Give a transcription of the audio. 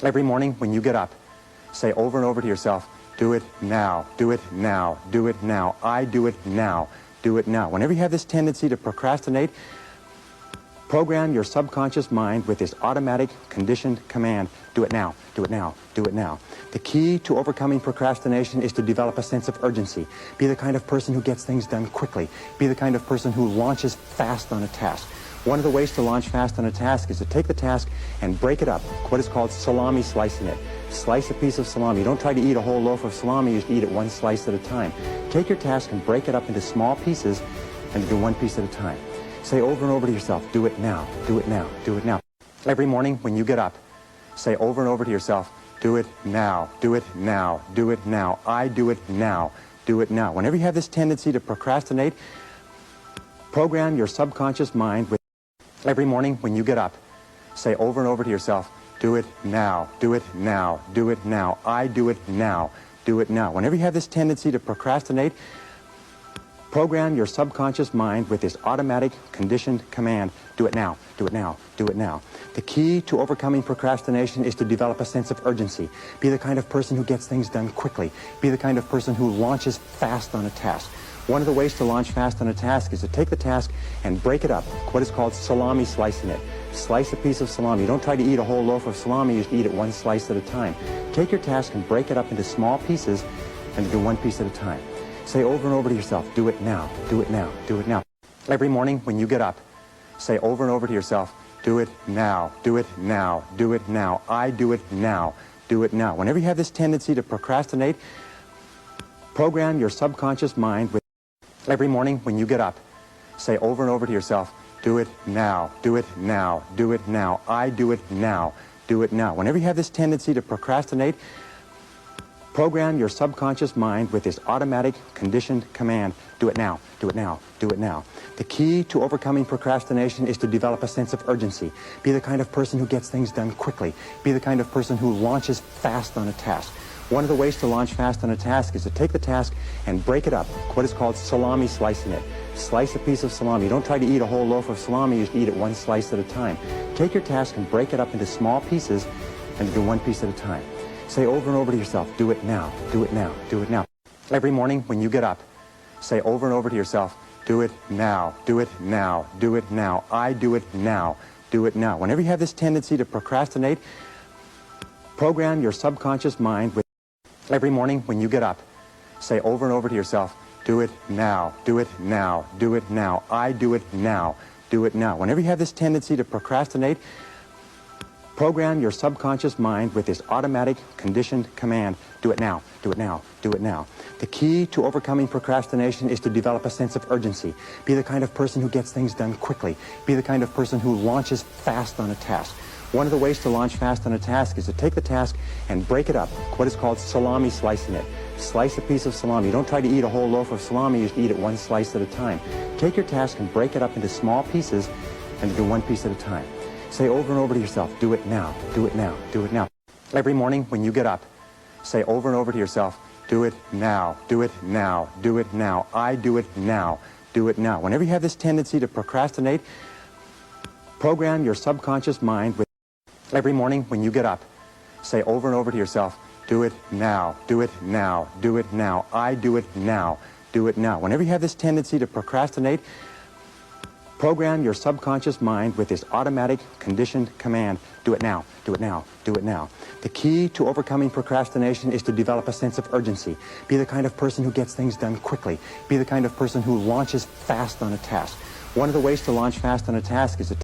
Every morning when you get up, say over and over to yourself, do it now, do it now, do it now. I do it now, do it now. Whenever you have this tendency to procrastinate, program your subconscious mind with this automatic conditioned command, do it now, do it now, do it now. The key to overcoming procrastination is to develop a sense of urgency. Be the kind of person who gets things done quickly. Be the kind of person who launches fast on a task. One of the ways to launch fast on a task is to take the task and break it up, what is called salami slicing it. Slice a piece of salami. You don't try to eat a whole loaf of salami, you just eat it one slice at a time. Take your task and break it up into small pieces and do one piece at a time. Say over and over to yourself, do it now, do it now, do it now. Every morning when you get up, say over and over to yourself, do it now, do it now, do it now. I do it now, do it now. Whenever you have this tendency to procrastinate, program your subconscious mind with every morning when you get up, say over and over to yourself, do it now, do it now, do it now. I do it now, do it now. Whenever you have this tendency to procrastinate, program your subconscious mind with this automatic conditioned command, do it now, do it now, do it now. The key to overcoming procrastination is to develop a sense of urgency. Be the kind of person who gets things done quickly. Be the kind of person who launches fast on a task. One of the ways to launch fast on a task is to take the task and break it up, what is called salami slicing it. Slice a piece of salami. You don't try to eat a whole loaf of salami, you just eat it one slice at a time. Take your task and break it up into small pieces and do one piece at a time. Say over and over to yourself, do it now, do it now, do it now. Every morning when you get up, say over and over to yourself, do it now, do it now, do it now. I do it now, do it now. Whenever you have this tendency to procrastinate, program your subconscious mind with every morning when you get up, say over and over to yourself, do it now, do it now, do it now. I do it now, do it now. Whenever you have this tendency to procrastinate, program your subconscious mind with this automatic conditioned command, do it now, do it now, do it now. The key to overcoming procrastination is to develop a sense of urgency. Be the kind of person who gets things done quickly. Be the kind of person who launches fast on a task. One of the ways to launch fast on a task is to take the task and break it up, what is called salami slicing it. Slice a piece of salami. You don't try to eat a whole loaf of salami, you just eat it one slice at a time. Take your task and break it up into small pieces and do one piece at a time. Say over and over to yourself, do it now, do it now, do it now. Every morning when you get up, say over and over to yourself, do it now, do it now, do it now. I do it now, do it now. Whenever you have this tendency to procrastinate, program your subconscious mind with every morning when you get up, say over and over to yourself, do it now, do it now, do it now. I do it now, do it now. Whenever you have this tendency to procrastinate, program your subconscious mind with this automatic conditioned command, do it now, do it now, do it now. The key to overcoming procrastination is to develop a sense of urgency. Be the kind of person who gets things done quickly. Be the kind of person who launches fast on a task. One of the ways to launch fast on a task is to take the task and break it up, what is called salami slicing it. Slice a piece of salami. You don't try to eat a whole loaf of salami, you just eat it one slice at a time. Take your task and break it up into small pieces and do one piece at a time. Say over and over to yourself, do it now, do it now, do it now. Every morning when you get up, say over and over to yourself, do it now, do it now, do it now. I do it now, do it now. Whenever you have this tendency to procrastinate, program your subconscious mind with every morning when you get up, say over and over to yourself, do it now, do it now, do it now. I do it now, do it now. Whenever you have this tendency to procrastinate, program your subconscious mind with this automatic conditioned command, do it now, do it now, do it now. The key to overcoming procrastination is to develop a sense of urgency. Be the kind of person who gets things done quickly. Be the kind of person who launches fast on a task. One of the ways to launch fast on a task is to